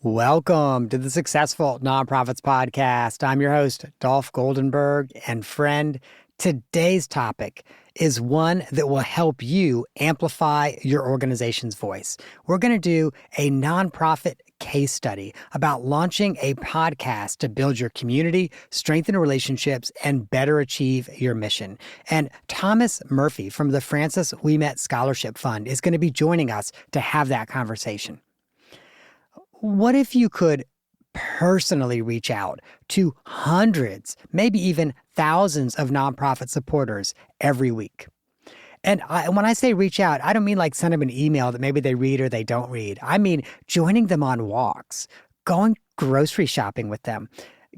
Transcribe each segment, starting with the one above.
Welcome to the Successful Nonprofits Podcast. I'm your host, Dolph Goldenberg, and friend, today's topic is one that will help you amplify your organization's voice. We're going to do a nonprofit case study about launching a podcast to build your community, strengthen relationships, and better achieve your mission. And Thomas Murphy from the Francis Ouimet Scholarship Fund is going to be joining us to have that conversation. What if you could personally reach out to hundreds, maybe even thousands of nonprofit supporters every week? And when I say reach out, I don't mean like send them an email that maybe they read or they don't read. I mean joining them on walks, going grocery shopping with them,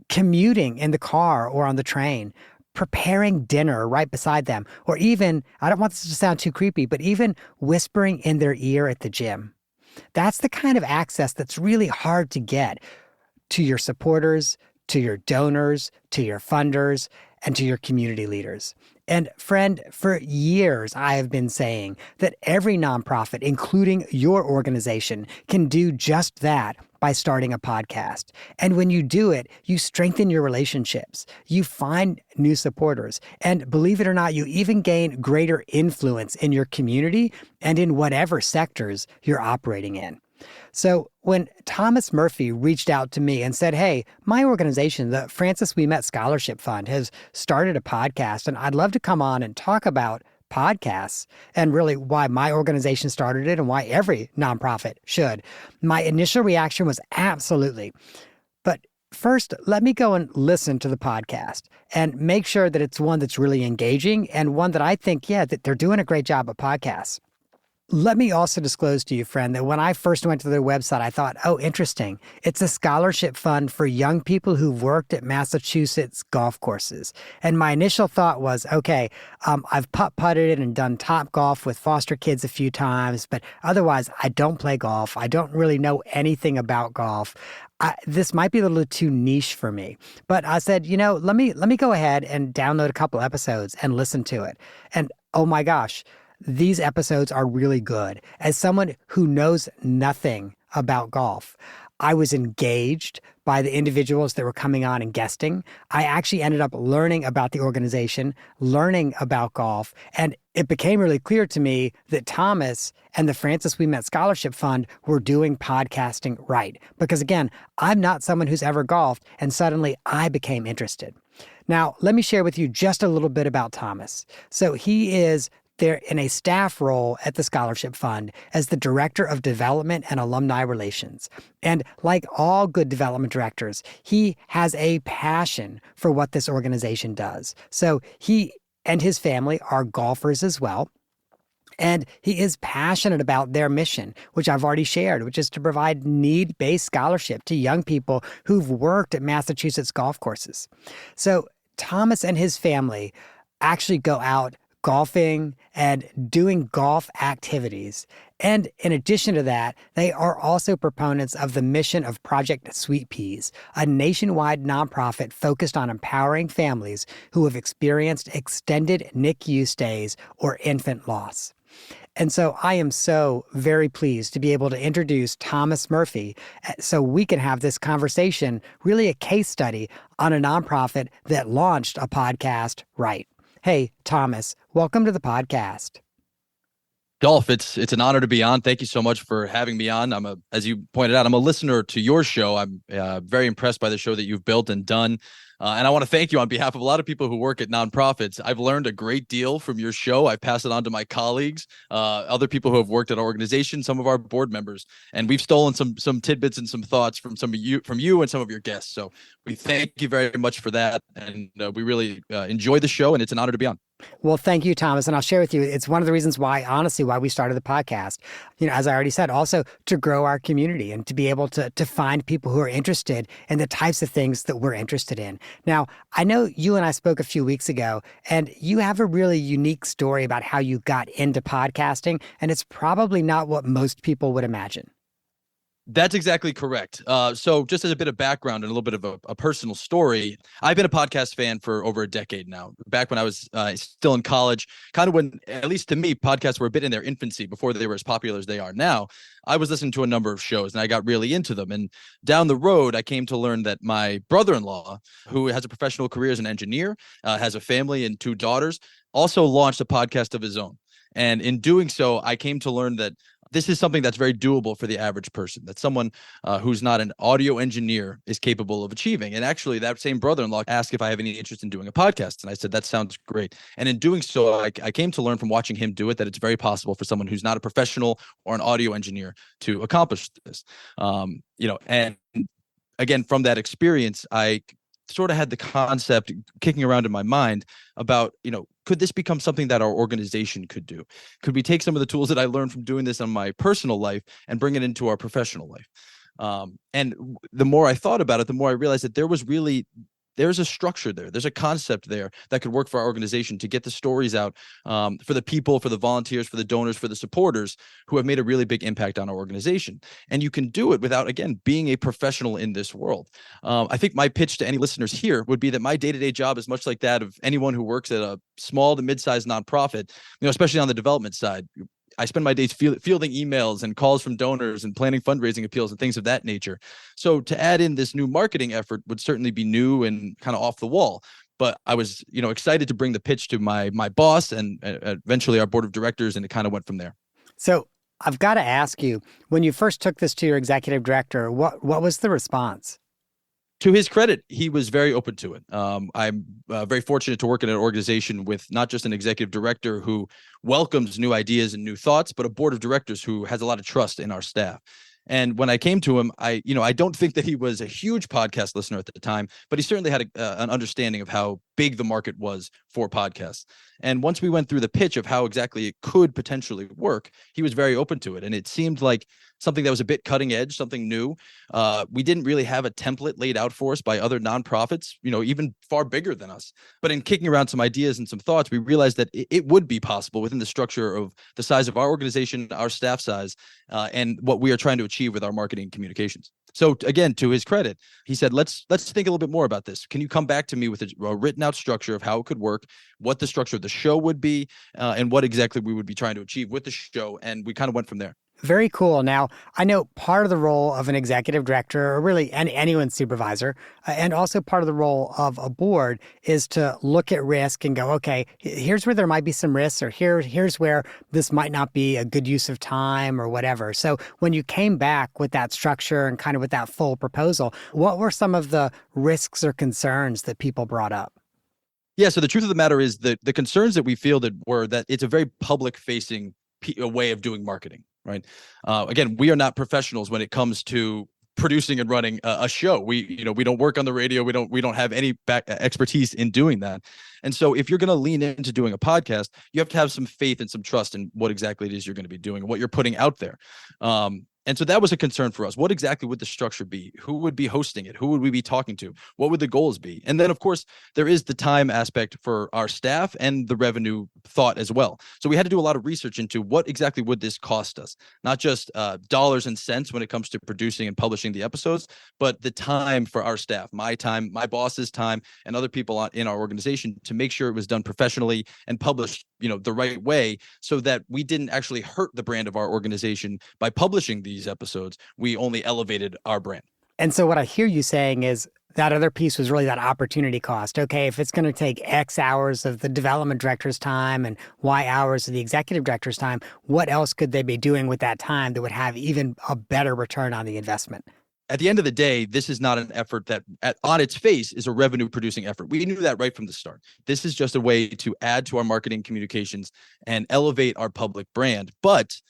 commuting in the car or on the train, preparing dinner right beside them, or even, I don't want this to sound too creepy, but even whispering in their ear at the gym. That's the kind of access that's really hard to get to your supporters, to your donors, to your funders, and to your community leaders. And friend, for years, I have been saying that every nonprofit, including your organization, can do just that by starting a podcast. And when you do it, you strengthen your relationships, you find new supporters, and believe it or not, you even gain greater influence in your community and in whatever sectors you're operating in. So when Thomas Murphy reached out to me and said, hey, my organization, the Francis Ouimet Scholarship Fund, has started a podcast, and I'd love to come on and talk about podcasts and really why my organization started it and why every nonprofit should. My initial reaction was absolutely. But first, let me go and listen to the podcast and make sure that it's one that's really engaging and one that I think, that they're doing a great job at podcasts. Let me also disclose to you, friend, that when I first went to their website, I thought, oh, interesting. It's a scholarship fund for young people who've worked at Massachusetts golf courses. And my initial thought was, okay, I've putt-putted and done top golf with foster kids a few times, but otherwise, I don't play golf. I don't really know anything about golf. This might be a little too niche for me. But I said, let me go ahead and download a couple episodes and listen to it. And oh my gosh, these episodes are really good. As someone who knows nothing about golf, I was engaged by the individuals that were coming on and guesting. I actually ended up learning about the organization, learning about golf, and it became really clear to me that Thomas and the Francis Ouimet Scholarship Fund were doing podcasting right. Because again, I'm not someone who's ever golfed, and suddenly I became interested. Now, let me share with you just a little bit about Thomas. So he is there in a staff role at the Scholarship Fund as the Director of Development and Alumni Relations. And like all good development directors, he has a passion for what this organization does. So he and his family are golfers as well. And he is passionate about their mission, which I've already shared, which is to provide need-based scholarship to young people who've worked at Massachusetts golf courses. So Thomas and his family actually go out golfing and doing golf activities. And in addition to that, they are also proponents of the mission of Project Sweet Peas, a nationwide nonprofit focused on empowering families who have experienced extended NICU stays or infant loss. And so I am so very pleased to be able to introduce Thomas Murphy so we can have this conversation, really a case study on a nonprofit that launched a podcast right. Hey, Thomas, welcome to the podcast. Dolph, it's an honor to be on. Thank you so much for having me on. As you pointed out, I'm a listener to your show. I'm very impressed by the show that you've built and done. And I want to thank you on behalf of a lot of people who work at nonprofits. I've learned a great deal from your show. I pass it on to my colleagues, other people who have worked at our organization, some of our board members, and we've stolen some tidbits and some thoughts from you and some of your guests. So we thank you very much for that, and we really enjoy the show, and it's an honor to be on. Well, thank you, Thomas. And I'll share with you, it's one of the reasons why we started the podcast. As I already said, also to grow our community and to be able to find people who are interested in the types of things that we're interested in. Now, I know you and I spoke a few weeks ago, and you have a really unique story about how you got into podcasting, and it's probably not what most people would imagine. That's exactly correct. So just as a bit of background and a little bit of a personal story, I've been a podcast fan for over a decade now. Back when I was still in college, kind of when, at least to me, podcasts were a bit in their infancy before they were as popular as they are now. I was listening to a number of shows and I got really into them. And down the road, I came to learn that my brother-in-law, who has a professional career as an engineer, has a family and two daughters, also launched a podcast of his own. And in doing so, I came to learn that this is something that's very doable for the average person, that someone who's not an audio engineer is capable of achieving. And actually, that same brother-in-law asked if I have any interest in doing a podcast. And I said, that sounds great. And in doing so, I came to learn from watching him do it that it's very possible for someone who's not a professional or an audio engineer to accomplish this. And again, from that experience, I sort of had the concept kicking around in my mind about, could this become something that our organization could do? Could we take some of the tools that I learned from doing this on my personal life and bring it into our professional life? And the more I thought about it, the more I realized that there's a structure there. There's a concept there that could work for our organization to get the stories out for the people, for the volunteers, for the donors, for the supporters who have made a really big impact on our organization. And you can do it without, again, being a professional in this world. I think my pitch to any listeners here would be that my day-to-day job is much like that of anyone who works at a small to mid-sized nonprofit, especially on the development side. I spend my days fielding emails and calls from donors and planning fundraising appeals and things of that nature. So to add in this new marketing effort would certainly be new and kind of off the wall. But I was, excited to bring the pitch to my boss and eventually our board of directors, and it kind of went from there. So I've got to ask you, when you first took this to your executive director, what was the response? To his credit, he was very open to it. I'm very fortunate to work in an organization with not just an executive director who welcomes new ideas and new thoughts, but a board of directors who has a lot of trust in our staff. And when I came to him, I don't think that he was a huge podcast listener at the time, but he certainly had an understanding of how big the market was for podcasts. And once we went through the pitch of how exactly it could potentially work, he was very open to it. And it seemed like something that was a bit cutting edge, something new. We didn't really have a template laid out for us by other nonprofits, even far bigger than us. But in kicking around some ideas and some thoughts, we realized that it would be possible within the structure of the size of our organization, our staff size, and what we are trying to achieve with our marketing and communications. So again, to his credit, he said, let's think a little bit more about this. Can you come back to me with a written out structure of how it could work, what the structure of the show would be, and what exactly we would be trying to achieve with the show? And we kind of went from there. Very cool. Now, I know part of the role of an executive director, or really anyone's supervisor, and also part of the role of a board is to look at risk and go, okay, here's where there might be some risks, or here's where this might not be a good use of time or whatever. So when you came back with that structure and kind of with that full proposal, what were some of the risks or concerns that people brought up? Yeah, so the truth of the matter is that the concerns that we fielded were that it's a very public-facing way of doing marketing. Right. Again, we are not professionals when it comes to producing and running a show. We don't work on the radio. We don't have any expertise in doing that. And so if you're going to lean into doing a podcast, you have to have some faith and some trust in what exactly it is you're going to be doing and what you're putting out there. And so that was a concern for us. What exactly would the structure be? Who would be hosting it? Who would we be talking to? What would the goals be? And then, of course, there is the time aspect for our staff and the revenue thought as well. So we had to do a lot of research into what exactly would this cost us, not just dollars and cents when it comes to producing and publishing the episodes, but the time for our staff, my time, my boss's time, and other people in our organization to make sure it was done professionally and published, the right way, so that we didn't actually hurt the brand of our organization by publishing these episodes. We only elevated our brand. And so what I hear you saying is that other piece was really that opportunity cost. Okay, if it's going to take X hours of the development director's time and Y hours of the executive director's time, what else could they be doing with that time that would have even a better return on the investment? At the end of the day, this is not an effort that on its face is a revenue producing effort. We knew that right from the start. This is just a way to add to our marketing communications and elevate our public brand. But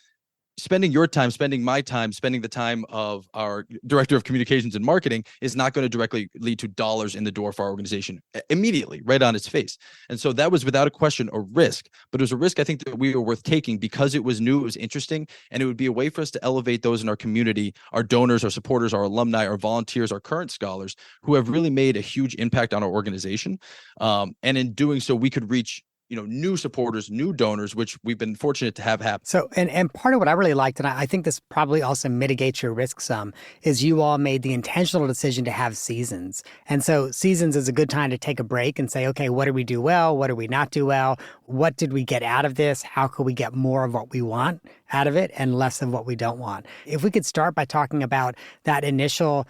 spending your time, spending my time, spending the time of our director of communications and marketing is not going to directly lead to dollars in the door for our organization immediately, right on its face. And so that was without a question a risk, but it was a risk I think that we were worth taking because it was new, it was interesting, and it would be a way for us to elevate those in our community, our donors, our supporters, our alumni, our volunteers, our current scholars who have really made a huge impact on our organization. And in doing so, we could reach new supporters, new donors, which we've been fortunate to have happen. So, and part of what I really liked, and I think this probably also mitigates your risk some, is you all made the intentional decision to have seasons. And so seasons is a good time to take a break and say, okay, what did we do well? What did we not do well? What did we get out of this? How could we get more of what we want out of it and less of what we don't want? If we could start by talking about that initial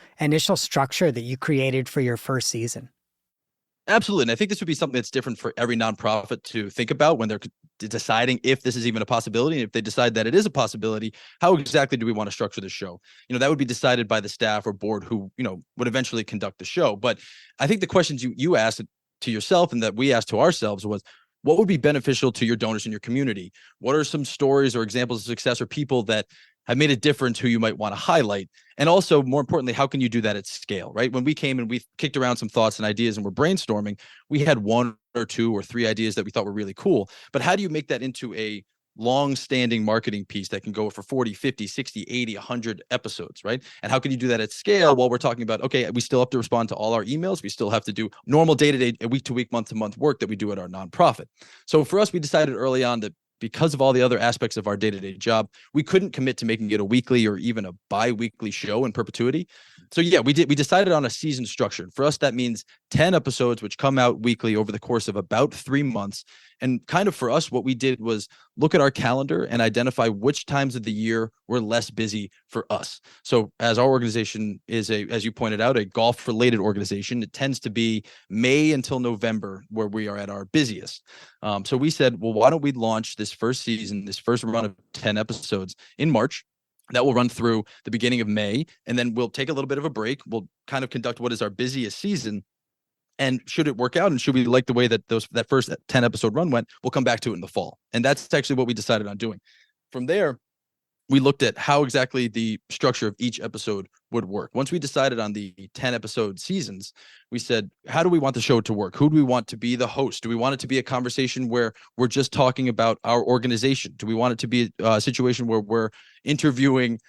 structure that you created for your first season. Absolutely. And I think this would be something that's different for every nonprofit to think about when they're deciding if this is even a possibility. And if they decide that it is a possibility, how exactly do we want to structure the show? That would be decided by the staff or board who, would eventually conduct the show. But I think the questions you asked to yourself and that we asked to ourselves was, what would be beneficial to your donors in your community? What are some stories or examples of success or people that have made a difference who you might want to highlight? And also, more importantly, how can you do that at scale, right? When we came and we kicked around some thoughts and ideas and we're brainstorming, we had 1 or 2 or 3 ideas that we thought were really cool. But how do you make that into a long-standing marketing piece that can go for 40, 50, 60, 80, 100 episodes, right? And how can you do that at scale while we're talking about, okay, we still have to respond to all our emails. We still have to do normal day-to-day, week-to-week, month-to-month work that we do at our nonprofit. So for us, we decided early on that because of all the other aspects of our day-to-day job, we couldn't commit to making it a weekly or even a bi-weekly show in perpetuity. So yeah, we decided on a season structure. For us, that means 10 episodes, which come out weekly over the course of about 3 months. And kind of for us, what we did was look at our calendar and identify which times of the year were less busy for us. So as our organization is as you pointed out, a golf related organization, it tends to be May until November where we are at our busiest. So we said, well, why don't we launch this first season, this first run of 10 episodes in March? That will run through the beginning of May, and then we'll take a little bit of a break. We'll kind of conduct what is our busiest season. And should it work out and should we like the way that that first 10 episode run went, we'll come back to it in the fall. And that's actually what we decided on doing. From there, we looked at how exactly the structure of each episode would work. Once we decided on the 10 episode seasons, we said, how do we want the show to work? Who do we want to be the host? Do we want it to be a conversation where we're just talking about our organization? Do we want it to be a situation where we're interviewing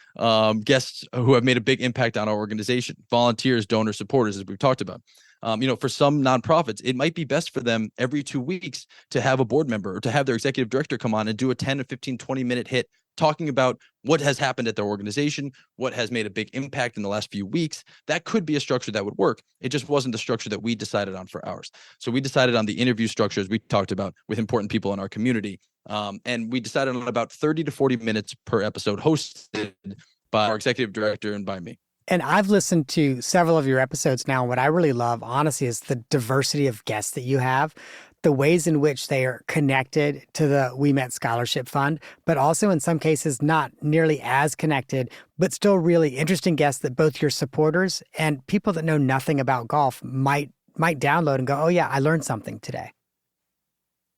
guests who have made a big impact on our organization, volunteers, donors, supporters, as we've talked about? For some nonprofits, it might be best for them every 2 weeks to have a board member or to have their executive director come on and do a 10 or 15, 20-minute hit talking about what has happened at their organization, what has made a big impact in the last few weeks. That could be a structure that would work. It just wasn't the structure that we decided on for ours. So we decided on the interview structures we talked about with important people in our community. And we decided on about 30 to 40 minutes per episode hosted by our executive director and by me. And I've listened to several of your episodes now. And what I really love, honestly, is the diversity of guests that you have, the ways in which they are connected to the Ouimet Scholarship Fund, but also in some cases not nearly as connected, but still really interesting guests that both your supporters and people that know nothing about golf might download and go, oh yeah, I learned something today.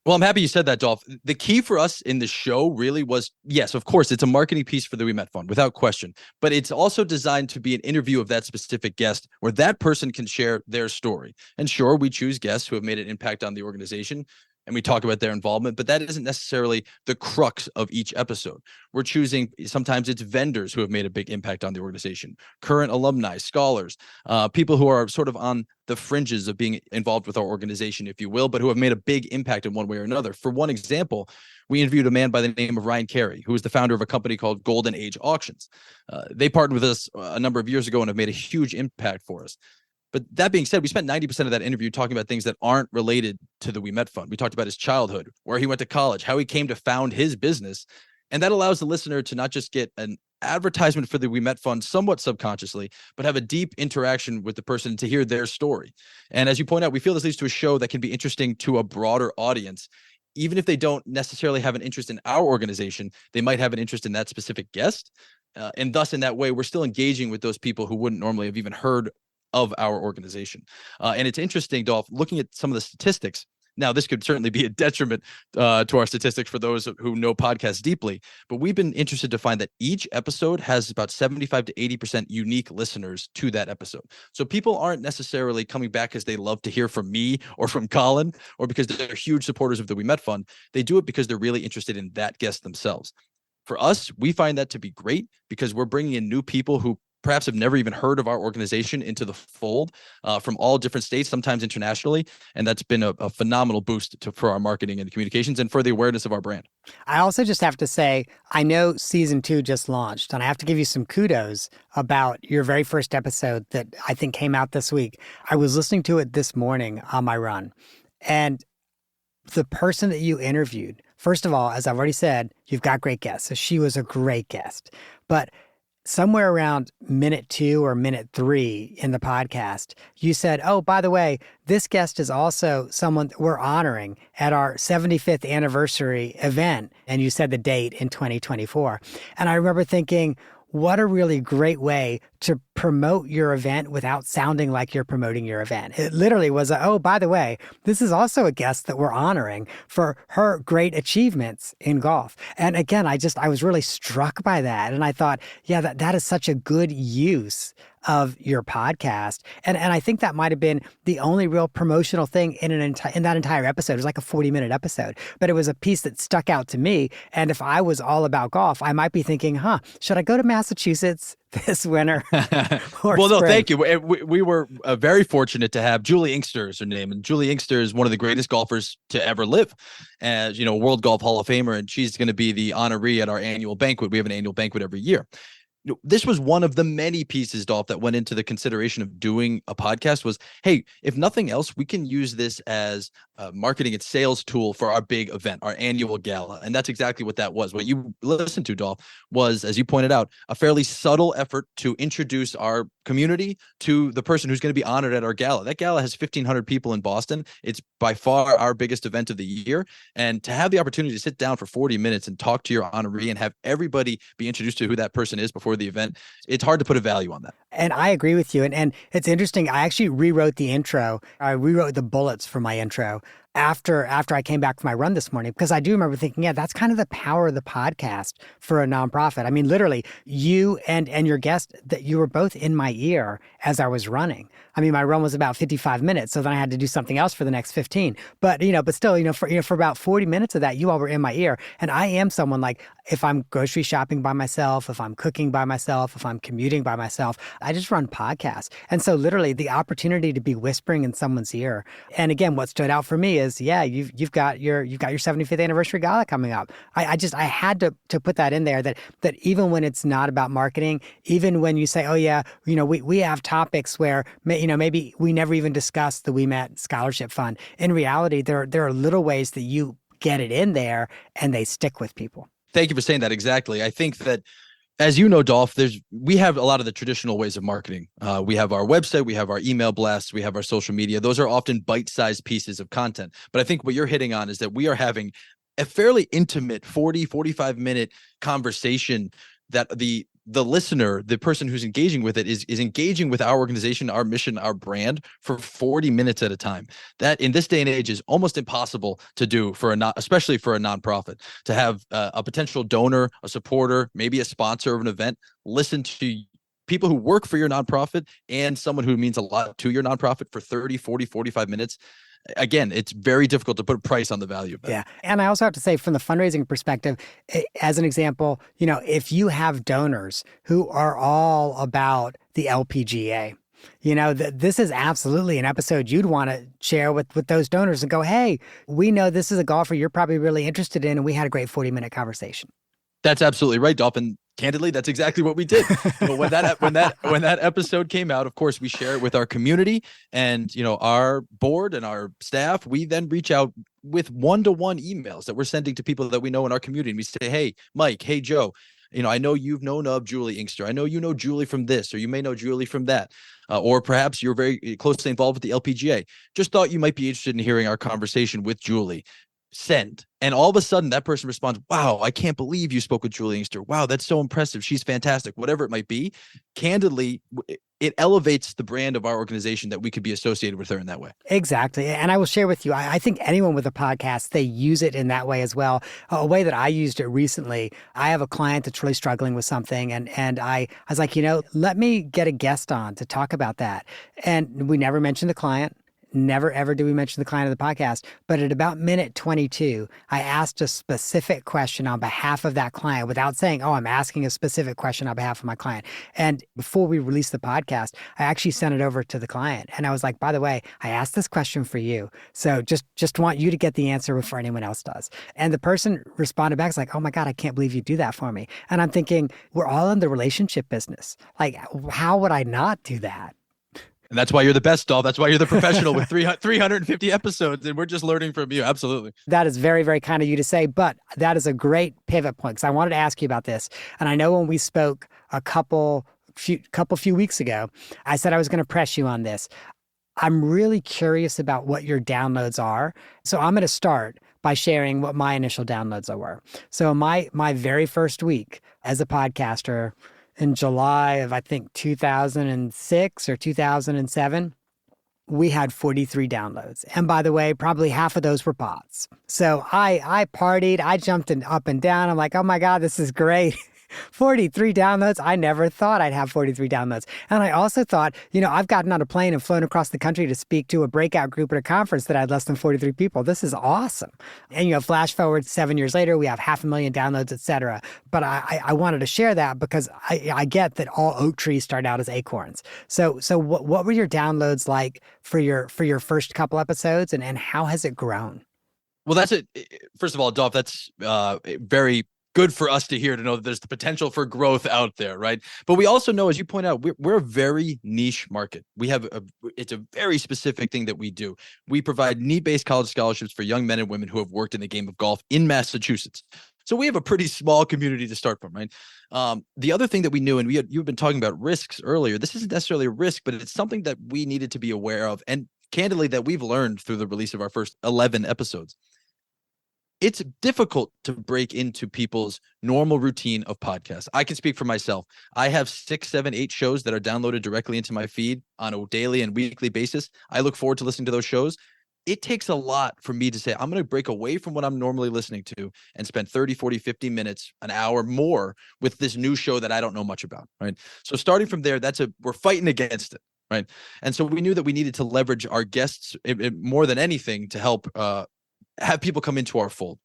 Well, I'm happy you said that, Dolph. The key for us in the show really was, yes, of course, it's a marketing piece for the Ouimet Fund, without question. But it's also designed to be an interview of that specific guest where that person can share their story. And sure, we choose guests who have made an impact on the organization, and we talk about their involvement, but that isn't necessarily the crux of each episode. We're choosing, sometimes it's vendors who have made a big impact on the organization, current alumni, scholars, people who are sort of on the fringes of being involved with our organization, if you will, but who have made a big impact in one way or another. For one example, we interviewed a man by the name of Ryan Carey, who is the founder of a company called Golden Age Auctions. They partnered with us a number of years ago and have made a huge impact for us. But that being said, we spent 90% of that interview talking about things that aren't related to the Ouimet Fund. We talked about his childhood, where he went to college, how he came to found his business. And that allows the listener to not just get an advertisement for the Ouimet Fund somewhat subconsciously, but have a deep interaction with the person to hear their story. And as you point out, we feel this leads to a show that can be interesting to a broader audience. Even if they don't necessarily have an interest in our organization, they might have an interest in that specific guest. And thus, in that way, we're still engaging with those people who wouldn't normally have even heard of our organization. And it's interesting, Dolph, looking at some of the statistics. Now, this could certainly be a detriment to our statistics for those who know podcasts deeply, but we've been interested to find that each episode has about 75 to 80% unique listeners to that episode. So people aren't necessarily coming back because they love to hear from me or from Colin or because they're huge supporters of the Ouimet Fund. They do it because they're really interested in that guest themselves. For us, we find that to be great because we're bringing in new people who perhaps have never even heard of our organization into the fold from all different states, sometimes internationally. And that's been a phenomenal boost for our marketing and communications and for the awareness of our brand. I also just have to say, I know season 2 just launched, and I have to give you some kudos about your very first episode that I think came out this week. I was listening to it this morning on my run, and the person that you interviewed, first of all, as I've already said, you've got great guests. So she was a great guest. But somewhere around minute 2 or minute 3 in the podcast, you said, oh, by the way, this guest is also someone that we're honoring at our 75th anniversary event. And you said the date in 2024. And I remember thinking, what a really great way to promote your event without sounding like you're promoting your event. It literally was, oh, by the way, this is also a guest that we're honoring for her great achievements in golf. And again, I was really struck by that. And I thought, yeah, that is such a good use of your podcast. And I think that might have been the only real promotional thing in that entire episode. It was like a 40-minute episode, but it was a piece that stuck out to me. And if I was all about golf, I might be thinking, should I go to Massachusetts this winter? Well, no, thank you. We were very fortunate to have Julie Inkster is her name. And Julie Inkster is one of the greatest golfers to ever live, as World Golf Hall of Famer. And she's going to be the honoree at our annual banquet. We have an annual banquet every year. This was one of the many pieces, Dolph, that went into the consideration of doing a podcast was, hey, if nothing else, we can use this as a marketing and sales tool for our big event, our annual gala. And that's exactly what that was. What you listened to, Dolph, was, as you pointed out, a fairly subtle effort to introduce our community to the person who's going to be honored at our gala. That gala has 1,500 people in Boston. It's by far our biggest event of the year. And to have the opportunity to sit down for 40 minutes and talk to your honoree and have everybody be introduced to who that person is before the event, it's hard to put a value on that. And I agree with you. And it's interesting. I actually rewrote the intro. I rewrote the bullets for my intro after I came back from my run this morning, because I do remember thinking, yeah, that's kind of the power of the podcast for a nonprofit. I mean, literally, you and your guest, that you were both in my ear as I was running. I mean, my run was about 55 minutes, so then I had to do something else for the next 15. But still, for about 40 minutes of that, you all were in my ear. And I am someone, like, if I'm grocery shopping by myself, if I'm cooking by myself, if I'm commuting by myself, I just run podcasts. And so literally the opportunity to be whispering in someone's ear. And again, what stood out for me is, yeah, you've got your 75th anniversary gala coming up. I had to put that in there, that even when it's not about marketing, even when you say, oh yeah, we have topics where maybe we never even discussed the Ouimet Scholarship Fund. In reality, there are little ways that you get it in there and they stick with people. Thank you for saying that. Exactly. I think that, as you know, Dolph, we have a lot of the traditional ways of marketing. We have our website, we have our email blasts, we have our social media. Those are often bite-sized pieces of content. But I think what you're hitting on is that we are having a fairly intimate 45 minute conversation that the listener, the person who's engaging with it, is engaging with our organization, our mission, our brand for 40 minutes at a time. That in this day and age is almost impossible to do especially for a nonprofit, to have a potential donor, a supporter, maybe a sponsor of an event, listen to people who work for your nonprofit and someone who means a lot to your nonprofit for 30, 40, 45 minutes. Again, it's very difficult to put a price on the value of that. Yeah. And I also have to say, from the fundraising perspective, as an example, if you have donors who are all about the LPGA, this is absolutely an episode you'd want to share with those donors and go, hey, we know this is a golfer you're probably really interested in, and we had a great 40-minute conversation. That's absolutely right, Dolph. And candidly, that's exactly what we did. But when that episode came out, of course, we share it with our community and our board and our staff. We then reach out with one-to-one emails that we're sending to people that we know in our community. And we say, hey, Mike, hey, Joe, I know you've known of Julie Inkster. I know you know Julie from this, or you may know Julie from that. Or perhaps you're very closely involved with the LPGA. Just thought you might be interested in hearing our conversation with Julie. Send. And all of a sudden that person responds, wow, I can't believe you spoke with Julie Inkster. Wow, that's so impressive. She's fantastic. Whatever it might be. Candidly, it elevates the brand of our organization that we could be associated with her in that way. Exactly. And I will share with you, I think anyone with a podcast, they use it in that way as well. A way that I used it recently, I have a client that's really struggling with something. And I was like, let me get a guest on to talk about that. And we never mentioned the client. never ever do we mention the client of the podcast, but at about minute 22, I asked a specific question on behalf of that client without saying, oh, I'm asking a specific question on behalf of my client. And before we released the podcast, I actually sent it over to the client. And I was like, by the way, I asked this question for you. So just want you to get the answer before anyone else does. And the person responded back, like, oh my God, I can't believe you do that for me. And I'm thinking, we're all in the relationship business. Like, how would I not do that? And that's why you're the best, Dolph. That's why you're the professional with 350 episodes, and we're just learning from you. Absolutely. That is very, very kind of you to say, but that is a great pivot point because I wanted to ask you about this. And I know when we spoke a few weeks ago, I said I was going to press you on this. I'm really curious about what your downloads are. So I'm going to start by sharing what my initial downloads were. So my very first week as a podcaster in July of, I think, 2006 or 2007, we had 43 downloads. And by the way, probably half of those were bots. So I partied, I jumped up and down. I'm like, oh my God, this is great. 43 downloads. I never thought I'd have 43 downloads. And I also thought, I've gotten on a plane and flown across the country to speak to a breakout group at a conference that had less than 43 people. This is awesome. And, flash forward 7 years later, we have 500,000 downloads, et cetera. But I wanted to share that because I get that all oak trees start out as acorns. So what were your downloads like for your first couple episodes and how has it grown? Well, that's it. First of all, Dolph, that's very good for us to hear, to know that there's the potential for growth out there, right? But we also know, as you point out, we're a very niche market. It's a very specific thing that we do. We provide need-based college scholarships for young men and women who have worked in the game of golf in Massachusetts. So we have a pretty small community to start from, right? The other thing that we knew, and you've been talking about risks earlier, this isn't necessarily a risk, but it's something that we needed to be aware of, and candidly, that we've learned through the release of our first 11 episodes. It's difficult to break into people's normal routine of podcasts. I can speak for myself. I have 6, 7, 8 shows that are downloaded directly into my feed on a daily and weekly basis. I look forward to listening to those shows. It takes a lot for me to say, I'm going to break away from what I'm normally listening to and spend 30, 40, 50 minutes, an hour more with this new show that I don't know much about, right? So starting from there, we're fighting against it, right? And so we knew that we needed to leverage our guests more than anything to help have people come into our fold.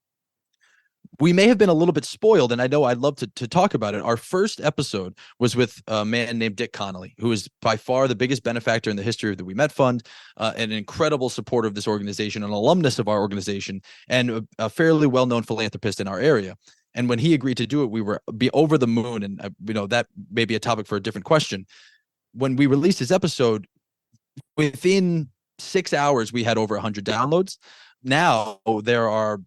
We may have been a little bit spoiled, and I know I'd love to talk about it. Our first episode was with a man named Dick Connolly, who is by far the biggest benefactor in the history of the Ouimet Fund, an incredible supporter of this organization, an alumnus of our organization, and a fairly well-known philanthropist in our area. And when he agreed to do it, we were over the moon, and that may be a topic for a different question. When we released this episode, within 6 hours, we had over 100 downloads. Now there are,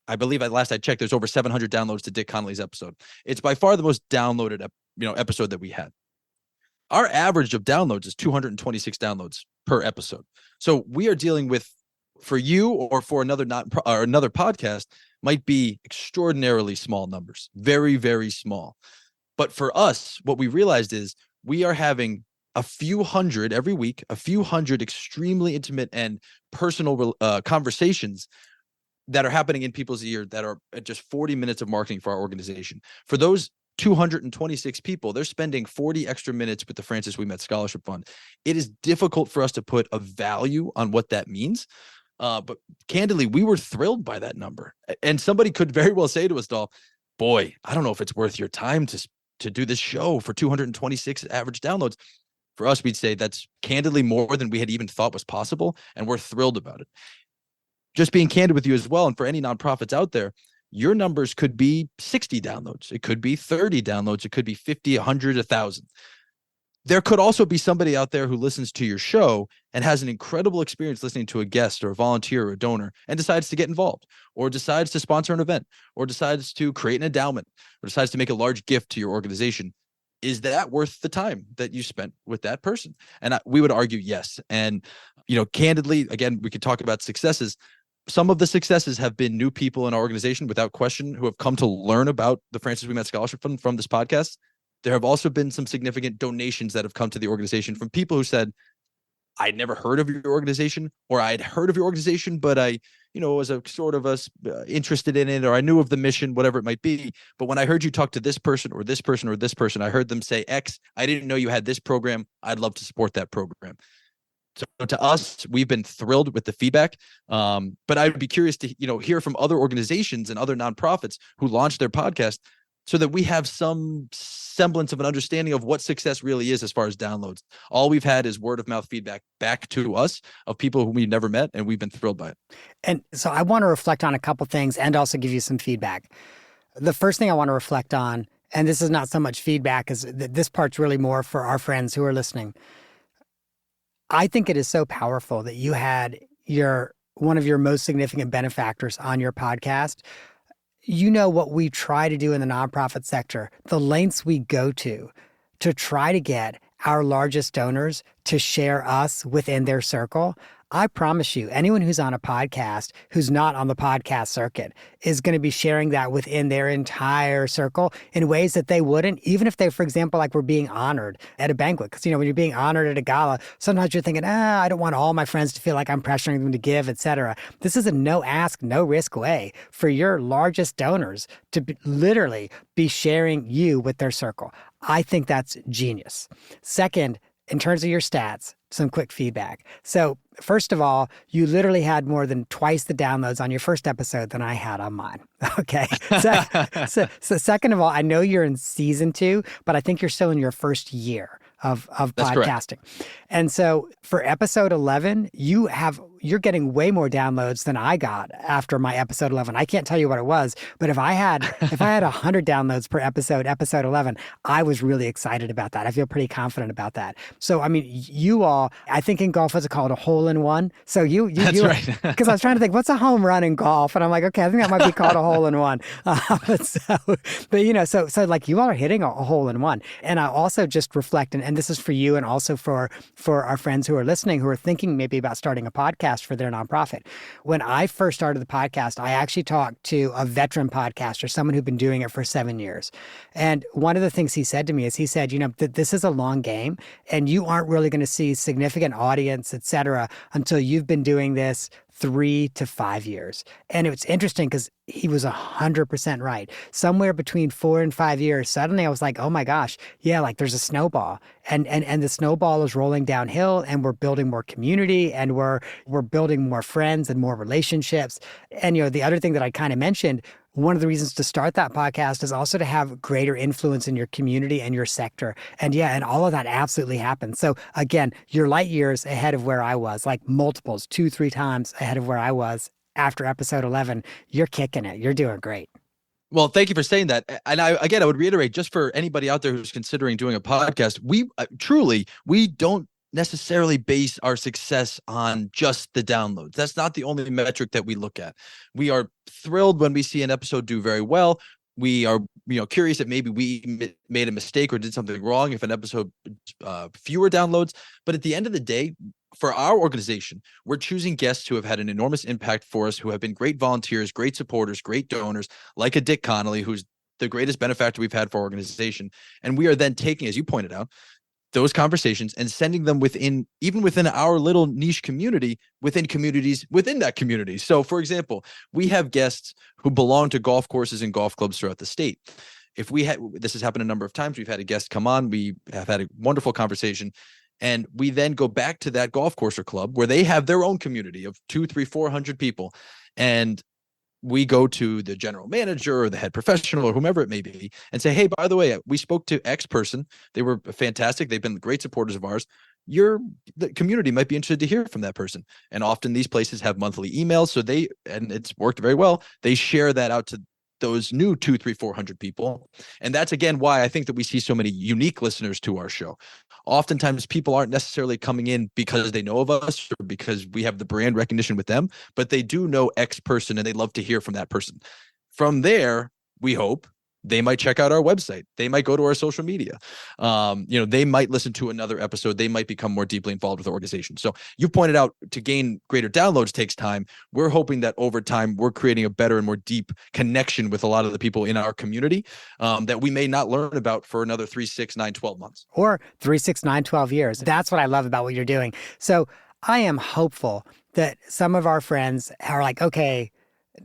I believe at last I checked, there's over 700 downloads to Dick Connolly's episode. It's by far the most downloaded, episode that we had. Our average of downloads is 226 downloads per episode. So we are dealing with, for you or for another podcast, might be extraordinarily small numbers, very, very small. But for us, what we realized is we are having a few hundred every week, a few hundred extremely intimate and personal conversations that are happening in people's ear that are just 40 minutes of marketing for our organization. For those 226 people, they're spending 40 extra minutes with the Francis Ouimet Scholarship Fund. It is difficult for us to put a value on what that means. But candidly, we were thrilled by that number. And somebody could very well say to us, Dolph, boy, I don't know if it's worth your time to do this show for 226 average downloads. For us, we'd say that's candidly more than we had even thought was possible, and we're thrilled about it. Just being candid with you as well, and for any nonprofits out there, your numbers could be 60 downloads. It could be 30 downloads. It could be 50, 100, 1,000. There could also be somebody out there who listens to your show and has an incredible experience listening to a guest or a volunteer or a donor and decides to get involved, or decides to sponsor an event, or decides to create an endowment, or decides to make a large gift to your organization. Is that worth the time that you spent with that person? And we would argue yes. And, candidly, again, we could talk about successes. Some of the successes have been new people in our organization, without question, who have come to learn about the Francis Ouimet Scholarship Fund from this podcast. There have also been some significant donations that have come to the organization from people who said, I'd never heard of your organization, or I'd heard of your organization, but I, was a sort of interested in it, or I knew of the mission, whatever it might be. But when I heard you talk to this person or this person or this person, I heard them say X. I didn't know you had this program. I'd love to support that program. So to us, we've been thrilled with the feedback. But I'd be curious to, hear from other organizations and other nonprofits who launched their podcast so that we have some semblance of an understanding of what success really is as far as downloads. All we've had is word of mouth feedback back to us of people who we've never met, and we've been thrilled by it. And so I want to reflect on a couple things and also give you some feedback. The first thing I want to reflect on, and this is not so much feedback as this part's really more for our friends who are listening. I think it is so powerful that you had one of your most significant benefactors on your podcast. You know what we try to do in the nonprofit sector, the lengths we go to try to get our largest donors to share us within their circle. I promise you, anyone who's on a podcast who's not on the podcast circuit is going to be sharing that within their entire circle in ways that they wouldn't, even if they, for example, like were being honored at a banquet. Because, when you're being honored at a gala, sometimes you're thinking, I don't want all my friends to feel like I'm pressuring them to give, etc. This is a no ask, no risk way for your largest donors to literally be sharing you with their circle. I think that's genius. Second, in terms of your stats, some quick feedback. So first of all, you literally had more than twice the downloads on your first episode than I had on mine. Okay. So second of all, I know you're in season 2, but I think you're still in your first year of That's podcasting. Correct. And so for episode 11, you're getting way more downloads than I got after my episode 11. I can't tell you what it was, but if I had 100 downloads per episode 11, I was really excited about that. I feel pretty confident about that. So, I mean, you all, I think in golf, what's it called? A hole in one. So That's right. Because I was trying to think, what's a home run in golf? And I'm like, okay, I think that might be called a hole in one. So like you all are hitting a hole in one. And I also just reflect, and this is for you and also for our friends who are listening, who are thinking maybe about starting a podcast for their nonprofit. When I first started the podcast, I actually talked to a veteran podcaster, someone who'd been doing it for 7 years. And one of the things he said to me is he said, that this is a long game and you aren't really going to see significant audience, et cetera, until you've been doing this 3 to 5 years. And it was interesting because he was 100% right. Somewhere between 4 and 5 years, suddenly I was like, oh my gosh, yeah, like there's a snowball. And the snowball is rolling downhill and we're building more community and we're building more friends and more relationships. And, the other thing that I kind of mentioned, one of the reasons to start that podcast is also to have greater influence in your community and your sector. And and all of that absolutely happens. So again, you're light years ahead of where I was, like multiples, 2-3 times ahead of where I was after episode 11. You're kicking it. You're doing great. Well, thank you for saying that. And I would reiterate, just for anybody out there who's considering doing a podcast, we don't necessarily base our success on just the downloads. That's not the only metric that we look at. We are thrilled when we see an episode do very well. We are, curious if maybe we made a mistake or did something wrong if an episode fewer downloads. But at the end of the day, for our organization, we're choosing guests who have had an enormous impact for us, who have been great volunteers, great supporters, great donors, like a Dick Connolly, who's the greatest benefactor we've had for our organization. And we are then taking, as you pointed out, those conversations and sending them within our little niche community, within communities within that community. So, for example, we have guests who belong to golf courses and golf clubs throughout the state. This has happened a number of times. We've had a guest come on. We have had a wonderful conversation. And we then go back to that golf course or club where they have their own community of 200, 300, 400 people. And we go to the general manager or the head professional or whomever it may be and say, hey, by the way, we spoke to X person. They were fantastic. They've been great supporters of ours. The community might be interested to hear from that person. And often these places have monthly emails. So and it's worked very well. They share that out to those new 200, 300, 400 people. And that's, again, why I think that we see so many unique listeners to our show. Oftentimes people aren't necessarily coming in because they know of us or because we have the brand recognition with them, but they do know X person and they love to hear from that person. From there, we hope they might check out our website. They might go to our social media. They might listen to another episode. They might become more deeply involved with the organization. So you pointed out to gain greater downloads takes time. We're hoping that over time, we're creating a better and more deep connection with a lot of the people in our community that we may not learn about for another 3, 6, 9, 12 months. Or 3, 6, 9, 12 years. That's what I love about what you're doing. So I am hopeful that some of our friends are like, okay,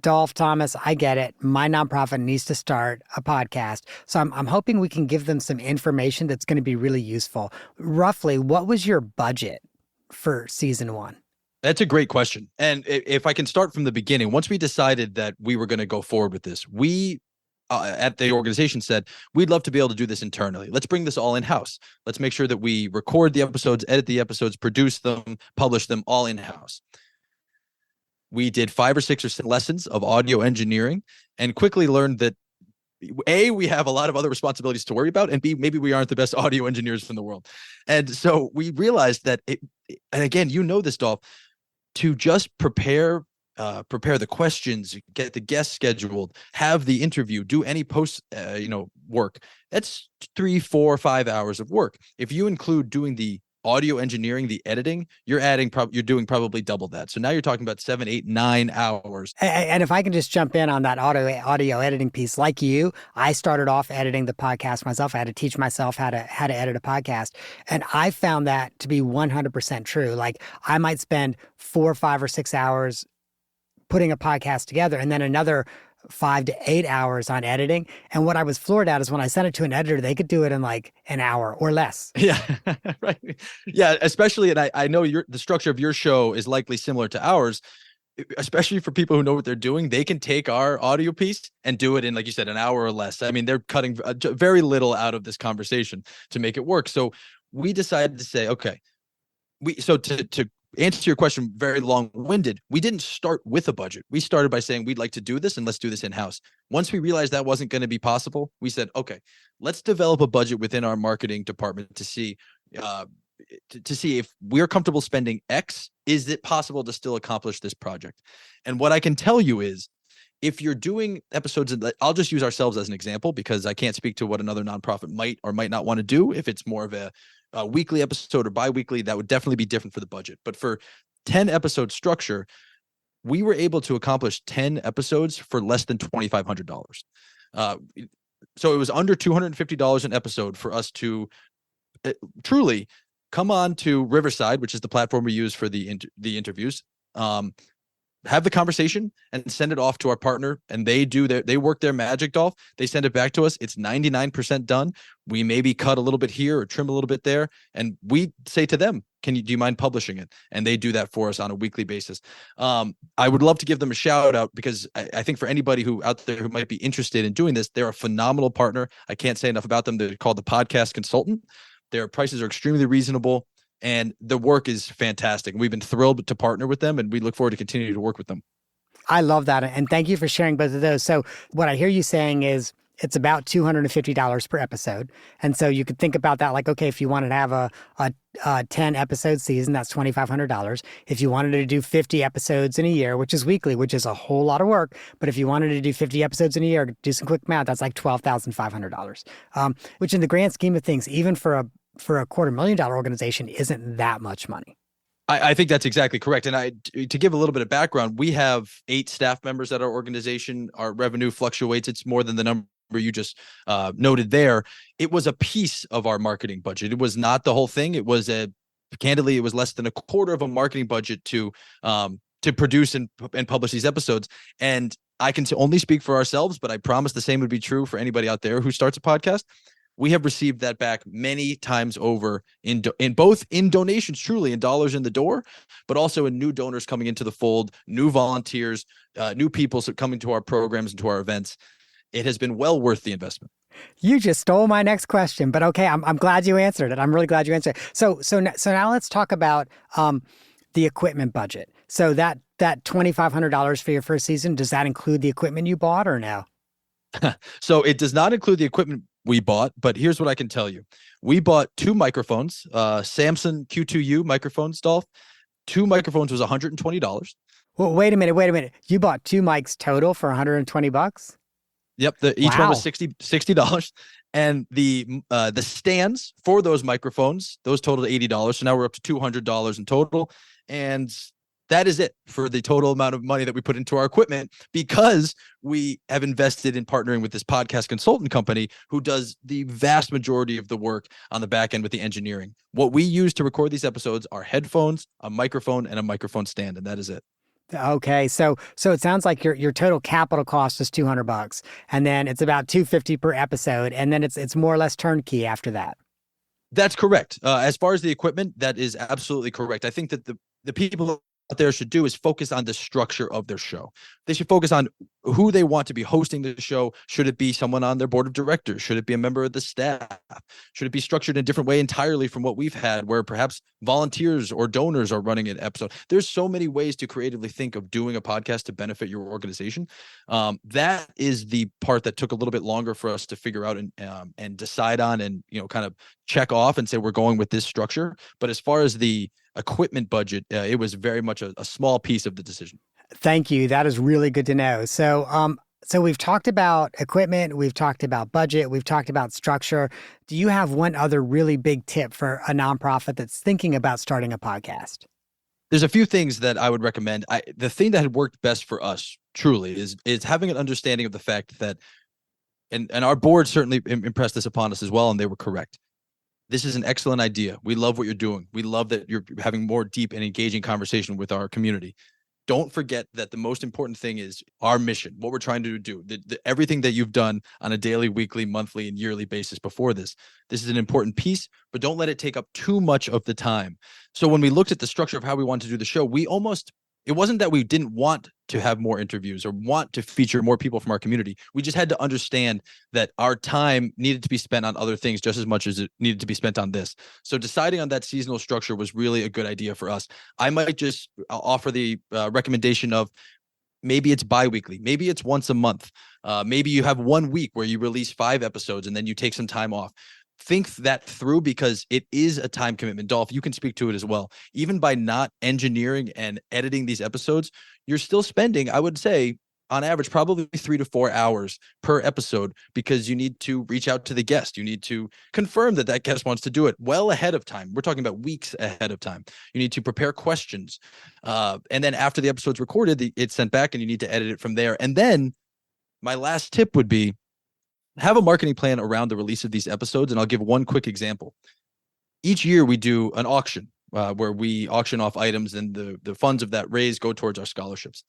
Dolph, Thomas, I get it. My nonprofit needs to start a podcast. So I'm hoping we can give them some information that's going to be really useful. Roughly, what was your budget for season one? That's a great question. And if I can start from the beginning, once we decided that we were going to go forward with this, we at the organization said, we'd love to be able to do this internally. Let's bring this all in-house. Let's make sure that we record the episodes, edit the episodes, produce them, publish them all in-house. We did 5 or 6 or 7 lessons of audio engineering and quickly learned that A, we have a lot of other responsibilities to worry about, and B, maybe we aren't the best audio engineers in the world. And so we realized that and again, you know this, Dolph, to just prepare the questions, get the guests scheduled, have the interview, do any post work, that's 3, 4, 5 hours of work. If you include doing the audio engineering, the editing, you're doing probably double that. So now you're talking about 7, 8, 9 hours. And if I can just jump in on that audio editing piece, like you, I started off editing the podcast myself. I had to teach myself how to edit a podcast. And I found that to be 100% true. Like I might spend 4, 5, or 6 hours putting a podcast together and then another 5 to 8 hours on editing. And what I was floored at is when I sent it to an editor, they could do it in like an hour or less. Yeah, right. Yeah, especially, and I know the structure of your show is likely similar to ours, especially for people who know what they're doing. They can take our audio piece and do it in, like you said, an hour or less. I mean, they're cutting very little out of this conversation to make it work. So we decided to say, okay, to answer your question, very long-winded, we didn't start with a budget. We started by saying, we'd like to do this and let's do this in-house. Once we realized that wasn't going to be possible, we said, okay, let's develop a budget within our marketing department to see if we're comfortable spending X, is it possible to still accomplish this project? And what I can tell you is, if you're doing episodes, I'll just use ourselves as an example because I can't speak to what another nonprofit might or might not want to do. If it's more of a weekly episode or bi-weekly, that would definitely be different for the budget. But for 10 episode structure, we were able to accomplish 10 episodes for less than $2,500. So it was under $250 an episode for us to truly come on to Riverside, which is the platform we use for the interviews, have the conversation and send it off to our partner, and they work their magic, Dolph. They send it back to us. It's 99% done. We maybe cut a little bit here or trim a little bit there, and we say to them, do you mind publishing it? And they do that for us on a weekly basis. I would love to give them a shout out because I think for anybody who out there who might be interested in doing this, they're a phenomenal partner. I can't say enough about them. They're called the Podcast Consultant. Their prices are extremely reasonable, and the work is fantastic. We've been thrilled to partner with them, and we look forward to continuing to work with them. I love that. And thank you for sharing both of those. So what I hear you saying is it's about $250 per episode. And so you could think about that like, okay, if you wanted to have a 10 episode season, that's $2,500. If you wanted to do 50 episodes in a year, which is weekly, which is a whole lot of work, but if you wanted to do 50 episodes in a year, do some quick math, that's like $12,500, which in the grand scheme of things, even for a $250,000 organization, isn't that much money. I think that's exactly correct. And to give a little bit of background, we have 8 staff members at our organization. Our revenue fluctuates. It's more than the number you just noted there. It was a piece of our marketing budget. It was not the whole thing. It was candidly, it was less than a quarter of a marketing budget to produce and publish these episodes. And I can only speak for ourselves, but I promise the same would be true for anybody out there who starts a podcast. We have received that back many times over in both in donations, truly in dollars in the door, but also in new donors coming into the fold, new volunteers, new people coming to our programs and to our events. It has been well worth the investment. You just stole my next question, but okay, I'm glad you answered it. I'm really glad you answered it. So now let's talk about the equipment budget. So that $2,500 for your first season, does that include the equipment you bought or no? So it does not include the equipment we bought, but here's what I can tell you. We bought 2 microphones, Samson Q2U microphones, Dolph. 2 microphones was $120. Well, wait a minute. You bought 2 mics total for $120? Yep. Each one was $60. And the stands for those microphones, those totaled $80. So now we're up to $200 in total. And that is it for the total amount of money that we put into our equipment, because we have invested in partnering with this podcast consultant company who does the vast majority of the work on the back end with the engineering. What we use to record these episodes are headphones, a microphone, and a microphone stand, and that is it. Okay, so it sounds like your total capital cost is $200, and then it's about $250 per episode, and then it's more or less turnkey after that. That's correct. As far as the equipment, that is absolutely correct. I think that the people out there should do is focus on the structure of their show. They should focus on who they want to be hosting the show. Should it be someone on their board of directors? Should it be a member of the staff? Should it be structured in a different way entirely from what we've had, where perhaps volunteers or donors are running an episode? There's so many ways to creatively think of doing a podcast to benefit your organization. That is the part that took a little bit longer for us to figure out and decide on, and kind of check off and say we're going with this structure. But as far as the equipment budget, it was very much a small piece of the decision. Thank you. That is really good to know. So we've talked about equipment, we've talked about budget, we've talked about structure. Do you have one other really big tip for a nonprofit that's thinking about starting a podcast? There's a few things that I would recommend. The thing that had worked best for us truly is having an understanding of the fact that, and our board certainly impressed this upon us as well, and they were correct. This is an excellent idea. We love what you're doing. We love that you're having more deep and engaging conversation with our community. Don't forget that the most important thing is our mission, what we're trying to do, everything that you've done on a daily, weekly, monthly, and yearly basis before this. This is an important piece, but don't let it take up too much of the time. So when we looked at the structure of how we wanted to do the show, it wasn't that we didn't want to have more interviews or want to feature more people from our community. We just had to understand that our time needed to be spent on other things just as much as it needed to be spent on this. So deciding on that seasonal structure was really a good idea for us. I might just offer the recommendation of maybe it's biweekly, maybe it's once a month. Maybe you have 1 week where you release 5 episodes and then you take some time off. Think that through, because it is a time commitment. Dolph, you can speak to it as well. Even by not engineering and editing these episodes, you're still spending, I would say, on average, probably 3 to 4 hours per episode, because you need to reach out to the guest. You need to confirm that guest wants to do it well ahead of time. We're talking about weeks ahead of time. You need to prepare questions. And then after the episode's recorded, it's sent back and you need to edit it from there. And then my last tip would be, have a marketing plan around the release of these episodes. And I'll give one quick example. Each year we do an auction where we auction off items, and the funds of that raise go towards our scholarships.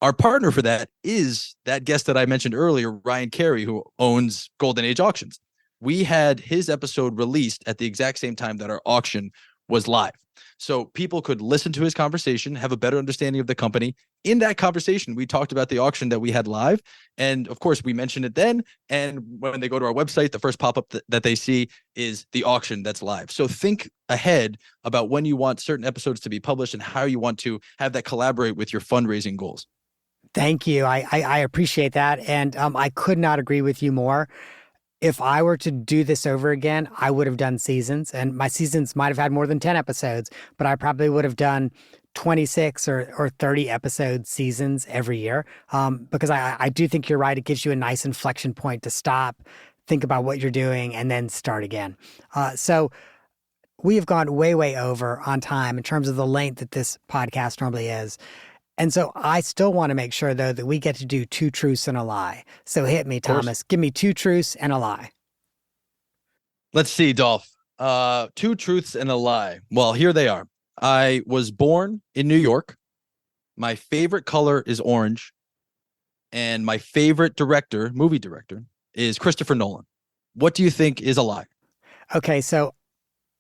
Our partner for that is that guest that I mentioned earlier, Ryan Carey, who owns Golden Age Auctions. We had his episode released at the exact same time that our auction was live. So people could listen to his conversation, have a better understanding of the company. In that conversation, we talked about the auction that we had live. And of course, we mentioned it then. And when they go to our website, the first pop-up that they see is the auction that's live. So think ahead about when you want certain episodes to be published and how you want to have that collaborate with your fundraising goals. Thank you. I appreciate that. And I could not agree with you more. If I were to do this over again, I would have done seasons, and my seasons might have had more than 10 episodes, but I probably would have done 26 or 30 episode seasons every year. Because I do think you're right. It gives you a nice inflection point to stop, think about what you're doing, and then start again. So we have gone way, way over on time in terms of the length that this podcast normally is. And so I still want to make sure, though, that we get to do 2 truths and a lie. So hit me, Thomas. Give me 2 truths and a lie. Let's see, Dolph. 2 truths and a lie. Well, here they are. I was born in New York. My favorite color is orange. And my favorite movie director, is Christopher Nolan. What do you think is a lie? Okay, so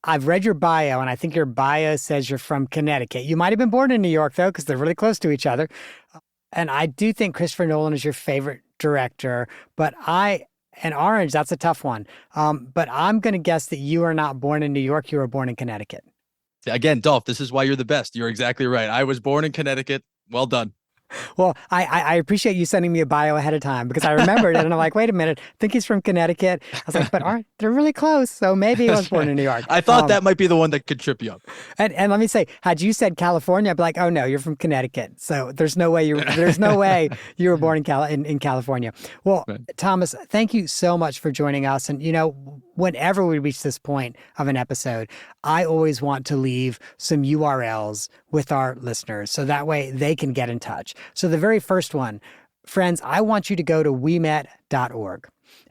I've read your bio, and I think your bio says you're from Connecticut. You might have been born in New York, though, because they're really close to each other. And I do think Christopher Nolan is your favorite director, and Orange, that's a tough one. But I'm going to guess that you are not born in New York. You were born in Connecticut. Again, Dolph, this is why you're the best. You're exactly right. I was born in Connecticut. Well done. Well, I appreciate you sending me a bio ahead of time, because I remembered it, and I'm like, wait a minute, I think he's from Connecticut. I was like, but they're really close, so maybe he was born in New York. I thought that might be the one that could trip you up. And let me say, had you said California, I'd be like, oh no, you're from Connecticut. So there's no way you were born in California. Well, right. Thomas, thank you so much for joining us. And whenever we reach this point of an episode, I always want to leave some URLs with our listeners, so that way they can get in touch. So the very first one, friends, I want you to go to ouimet.org.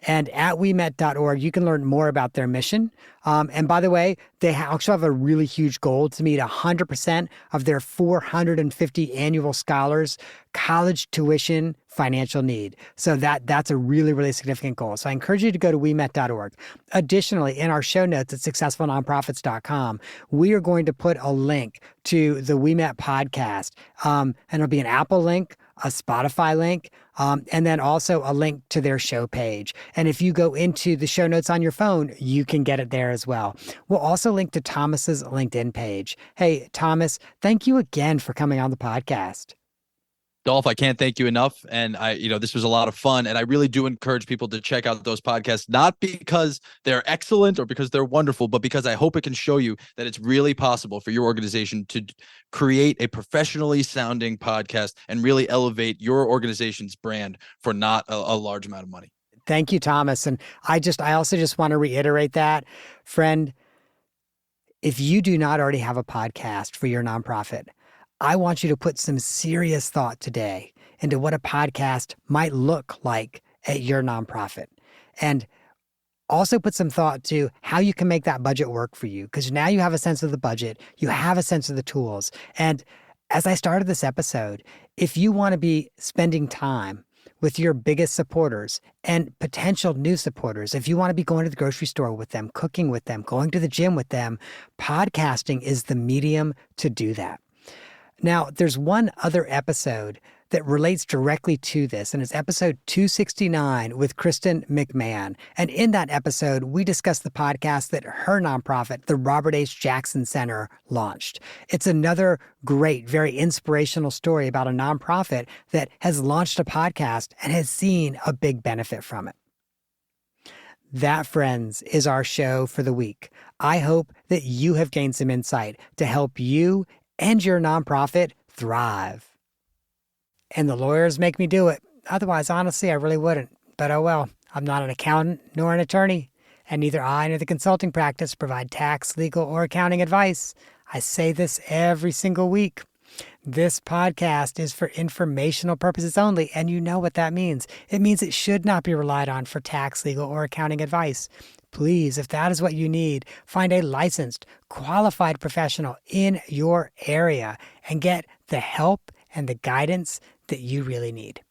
And at wemet.org, you can learn more about their mission. And by the way, they also have a really huge goal to meet 100% of their 450 annual scholars' college tuition financial need. So that's a really, really significant goal. So I encourage you to go to wemet.org. Additionally, in our show notes at successfulnonprofits.com, we are going to put a link to the Ouimet podcast. And it'll be an Apple link, a Spotify link, and then also a link to their show page. And if you go into the show notes on your phone, you can get it there as well. We'll also link to Thomas's LinkedIn page. Hey, Thomas, thank you again for coming on the podcast. Dolph, I can't thank you enough. And this was a lot of fun. And I really do encourage people to check out those podcasts, not because they're excellent or because they're wonderful, but because I hope it can show you that it's really possible for your organization to create a professionally sounding podcast and really elevate your organization's brand for not a large amount of money. Thank you, Thomas. And I also just want to reiterate that, friend, if you do not already have a podcast for your nonprofit, I want you to put some serious thought today into what a podcast might look like at your nonprofit. And also put some thought to how you can make that budget work for you, because now you have a sense of the budget, you have a sense of the tools. And as I started this episode, if you want to be spending time with your biggest supporters and potential new supporters, if you want to be going to the grocery store with them, cooking with them, going to the gym with them, podcasting is the medium to do that. Now, there's one other episode that relates directly to this, and it's episode 269 with Kristen McMahon. And in that episode, we discuss the podcast that her nonprofit, the Robert H. Jackson Center, launched. It's another great, very inspirational story about a nonprofit that has launched a podcast and has seen a big benefit from it. That, friends, is our show for the week. I hope that you have gained some insight to help you and your nonprofit thrive. And the lawyers make me do it. Otherwise, honestly, I really wouldn't. But oh well, I'm not an accountant nor an attorney, and neither I nor the consulting practice provide tax, legal, or accounting advice. I say this every single week. This podcast is for informational purposes only, and you know what that means. It means it should not be relied on for tax, legal, or accounting advice. Please, if that is what you need, find a licensed, qualified professional in your area and get the help and the guidance that you really need.